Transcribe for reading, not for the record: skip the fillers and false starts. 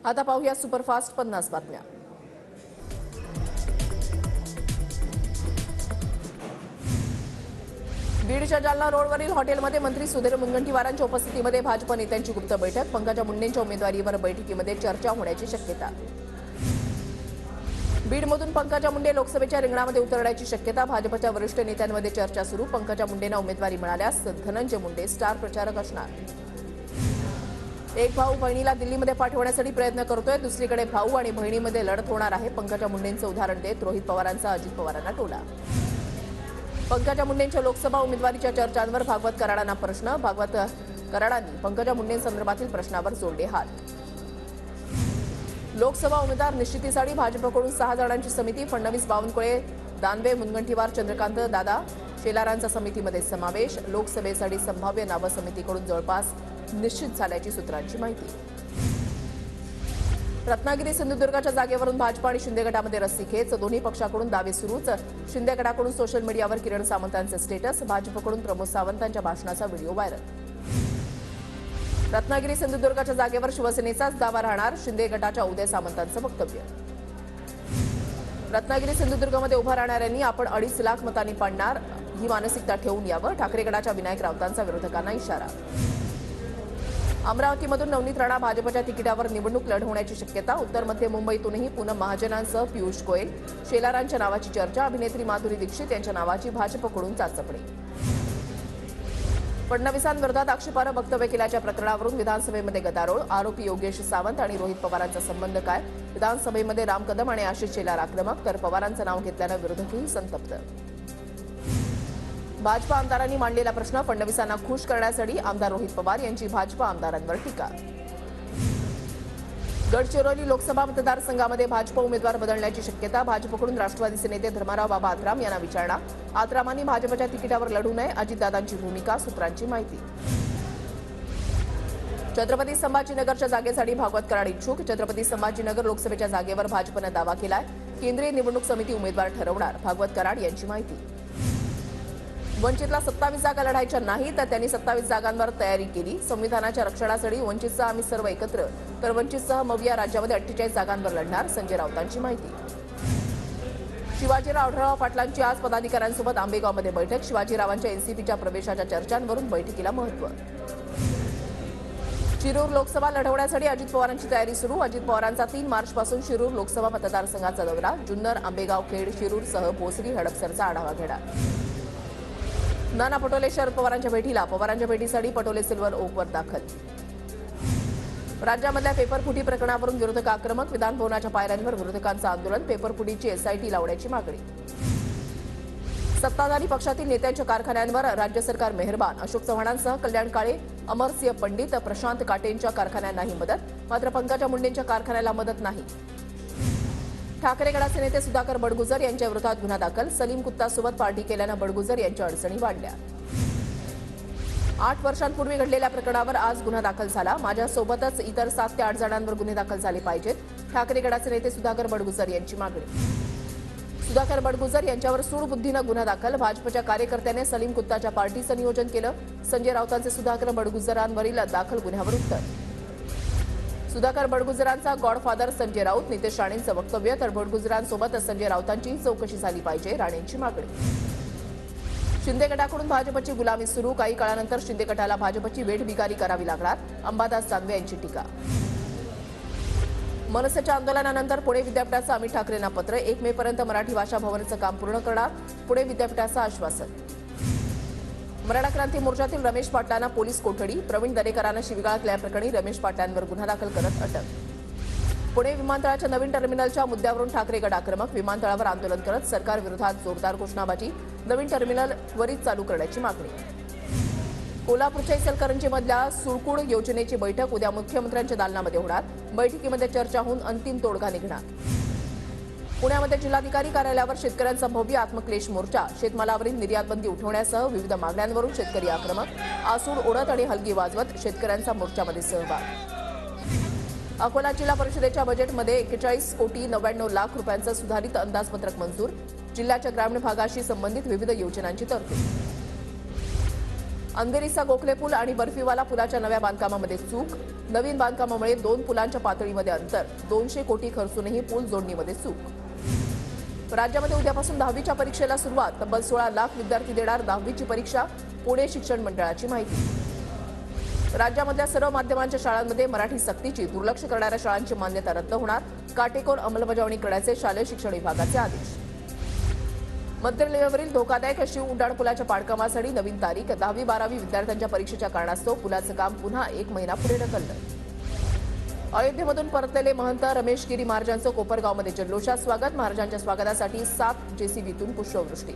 आता पाहूया सुपरफास्ट 50 बातम्या। बीडच्या जालना रोडवरील हॉटेलमध्ये मंत्री सुधीर मुनगंटीवारांच्या उपस्थितीमध्ये भाजप नेत्यांची गुप्त बैठक। पंकजा मुंडेंच्या उमेदवारीवर बैठकीमध्ये चर्चा होण्याची शक्यता। बीडमधून पंकजा मुंडे लोकसभेच्या रिंगणामध्ये उतरण्याची शक्यता। भाजपच्या वरिष्ठ नेत्यांमध्ये चर्चा सुरू। पंकजा मुंडेंना उमेदवारी मिळाल्यास धनंजय मुंडे स्टार प्रचारक असणार। एक भाऊ बहिणीला दिल्लीमध्ये पाठवण्यासाठी प्रयत्न करतोय, दुसरीकडे भाऊ आणि बहिणीमध्ये लढत होणार आहे। पंकजा मुंडेंचं उदाहरण देत रोहित पवारांचा अजित पवारांना टोला। पंकजा मुंडेंच्या लोकसभा उमेदवारीच्या चर्चांवर भागवत कराडांना प्रश्न। भागवत कराडांनी पंकजा मुंडेंसंदर्भातील प्रश्नावर जोडले हात। लोकसभा उमेदवार निश्चितीसाठी भाजपकडून 6 जणांची समिती। फडणवीस, बावनकुळे, दानवे, मुनगंटीवार, चंद्रकांत दादा शेलारांचा समितीमध्ये समावेश। लोकसभेसाठी संभाव्य नावं समितीकडून जवळपास निश्चित झाल्याची सूत्रांची माहिती। रत्नागिरी सिंधुदुर्गच्या जागेवरून भाजप आणि शिंदे गटामध्ये रस्सीखेच। दोन्ही पक्षाकडून दावे सुरूच। शिंदे गटाकडून सोशल मीडियावर किरण सामंतांचे स्टेटस। भाजपकडून प्रमोद सावंतांच्या भाषणाचा व्हिडिओ व्हायरल। रत्नागिरी सिंधुदुर्गच्या जागेवर शिवसेनेचाच दावा राहणार, शिंदे गटाच्या उदय सामंतांचं वक्तव्य। रत्नागिरी सिंधुदुर्गमध्ये उभा राहणाऱ्यांनी आपण 2.5 लाख मतांनी पाडणार ही मानसिकता ठेवून यावं, ठाकरे गटाच्या विनायक राऊतांचा विरोधकांना इशारा। अमरावतीमधून नवनीत राणा भाजपच्या तिकिटावर निवडणूक लढवण्याची शक्यता। उत्तर मध्य मुंबईतूनही पूनम महाजनांसह पियुष गोयल, शेलारांच्या नावाची चर्चा। अभिनेत्री माधुरी दीक्षित यांच्या नावाची भाजपकडून चाचपणी। फडणवीसांविरोधात आक्षेपार्ह वक्तव्य केल्याच्या प्रकरणावरून विधानसभेमध्ये गदारोळ। आरोपी योगेश सावंत आणि रोहित पवारांचा संबंध काय? विधानसभेमध्ये राम कदम आणि आशिष शेलार आक्रमक, तर पवारांचं नाव घेतल्यानं विरोधकही संतप्त। भाजप आमदारांनी मांडलेला प्रश्न, फडणवीसांना खुश करण्यासाठी आमदार रोहित पवार यांची भाजप आमदारांवर टीका। गडचिरोली लोकसभा मतदारसंघामध्ये भाजप उमेदवार बदलण्याची शक्यता। भाजपकडून राष्ट्रवादीचे नेते धर्माराव बाबा आत्राम यांना विचारणा। आत्रामांनी भाजपच्या तिकिटावर लढू नये, अजितदादांची भूमिका, सूत्रांची माहिती। छत्रपती संभाजीनगरच्या जागेसाठी भागवत कराड इच्छुक। छत्रपती संभाजीनगर लोकसभेच्या जागेवर भाजपनं दावा केलाय, केंद्रीय निवडणूक समिती उमेदवार ठरवणार, भागवत कराड यांची माहिती। वंचितला 27 जागा लढायच्या नाही, तर त्यांनी 27 जागांवर तयारी केली। संविधानाच्या रक्षणासाठी वंचितसह आम्ही सर्व एकत्र, तर वंचितसह मविया राज्यामध्ये 48 जागांवर लढणार, संजय राऊतांची माहिती। शिवाजीराव पाटलांची आज पदाधिकाऱ्यांसोबत आंबेगावमध्ये बैठक। शिवाजीरावांच्या एनसीपीच्या प्रवेशाच्या चर्चांवरून बैठकीला महत्त्व। शिरूर लोकसभा लढवण्यासाठी अजित पवारांची तयारी सुरू। अजित पवारांचा 3 मार्चपासून शिरूर लोकसभा मतदारसंघाचा दौरा। जुन्नर, आंबेगाव, खेड, शिरूरसह भोसरी, हडपसरचा आढावा घेणार। नाना पटोले शरद पवारांच्या भेटीला। पवारांच्या भेटीसाठी पटोले सिल्व्हर ओकवर दाखल। राज्यामधल्या पेपरफुटी प्रकरणावरून विरोधक आक्रमक। विधानभवनाच्या पायऱ्यांवर विरोधकांचं आंदोलन। पेपरफुटीची एसआयटी लावण्याची मागणी। सत्ताधारी पक्षातील नेत्यांच्या कारखान्यांवर राज्य सरकार मेहरबान। अशोक चव्हाणांसह कल्याण काळे, अमरसिंह पंडित, प्रशांत काटेंच्या कारखान्यांनाही मदत, मात्र पंकजा मुंडेंच्या कारखान्याला मदत नाही। ठाकरे गटाचे नेते सुधाकर बडगुजर यांच्या विरोधात गुन्हा दाखल। सलीम कुत्तासोबत पार्टी केल्यानं बडगुजर यांच्या अडचणी वाढल्या। 8 वर्षांपूर्वी घडलेल्या प्रकरणावर आज गुन्हा दाखल झाला। माझ्यासोबतच इतर 7 ते 8 जणांवर गुन्हे दाखल झाले पाहिजेत, ठाकरे गटाचे नेते सुधाकर बडगुजर यांची मागणी। सुधाकर बडगुजर यांच्यावर सूडबुद्धीनं गुन्हा दाखल। भाजपच्या कार्यकर्त्याने सलीम कुत्ताच्या पार्टीचं नियोजन केलं। संजय राऊतांचे सुधाकर बडगुजरांवरील दाखल गुन्ह्यावर उत्तर। सुधाकर बडगुजरांचा गॉडफादर संजय राऊत, नितेश राणेंचं वक्तव्य, तर बडगुजरांसोबत संजय राऊतांची चौकशी झाली पाहिजे, राणेंची मागणी। शिंदे गटाकडून भाजपची गुलामी सुरू। काही काळानंतर शिंदे गटाला भाजपची वेठबिगारी करावी लागणार, अंबादास दानवे यांची टीका। मनसेच्या आंदोलनानंतर पुणे विद्यापीठाचं अमित ठाकरेंना पत्र। 1 मेपर्यंत मराठी भाषा भवनाचं काम पूर्ण करणार, पुणे विद्यापीठाचं आश्वासन। मराठा क्रांती मोर्चातील रमेश पाटलांना पोलीस कोठडी। प्रवीण दरेकरांना शिवीगाळ केल्याप्रकरणी रमेश पाटलांवर गुन्हा दाखल करत अटक। पुणे विमानतळाच्या नवीन टर्मिनलच्या मुद्द्यावरून ठाकरे गट आक्रमक। विमानतळावर आंदोलन करत सरकार विरोधात जोरदार घोषणाबाजी। नवीन टर्मिनल त्वरित चालू करण्याची मागणी। कोल्हापूरच्या इचलकरंजीमधल्या सुळकुड योजनेची बैठक उद्या मुख्यमंत्र्यांच्या दालनामध्ये होणार। बैठकीमध्ये चर्चा होऊन अंतिम तोडगा निघणार। पुण्यामध्ये जिल्हाधिकारी कार्यालयावर शेतकऱ्यांचा भव्य आत्मक्लेश मोर्चा। शेतमालावरील निर्यातबंदी उठवण्यासह विविध मागण्यांवरून शेतकरी आक्रमक। आसूड ओढत आणि हलगी वाजवत शेतकऱ्यांचा मोर्चामध्ये सहभाग। अकोला जिल्हा परिषदेच्या बजेटमध्ये 41 कोटी 99 लाख रुपयांचं सुधारित अंदाजपत्रक मंजूर। जिल्ह्याच्या ग्रामीण भागाशी संबंधित विविध योजनांची तरतूद। अंधेरीचा गोखले पूल आणि बर्फीवाला पुलाच्या नव्या बांधकामामध्ये चूक। नवीन बांधकामामुळे 2 पुलांच्या पातळीमध्ये अंतर, 200 कोटी खर्चूनही पूल जोडणीमध्ये चूक. राज्यामध्ये उद्यापासून 10वीच्या परीक्षेला सुरुवात. तब्बल 16 लाख विद्यार्थी देणार 10वीची परीक्षा. पुणे शिक्षण मंडळाची माहिती. राज्यामधल्या सर्व माध्यमांच्या शाळांमध्ये मराठी सक्तीची, दुर्लक्ष करणाऱ्या शाळांची मान्यता रद्द होणार. काटेकोर अंमलबजावणी करण्याचे शालेय शिक्षण विभागाचे आदेश. मध्य रेल्वेवरील धोकादायक शिव उड्डाणपुलाच्या पाडकामासाठी नवीन तारीख. 10वी-12वी विद्यार्थ्यांच्या परीक्षेच्या कारणास्तव पुलाचं काम पुन्हा 1 महिना पुढे ढकललं. अयोध्येमधून परतलेले महंत रमेश गिरी महाराजांचं कोपरगावमध्ये जल्लोषात स्वागत. महाराजांच्या स्वागतासाठी 7 जेसीबीतून पुष्पवृष्टी.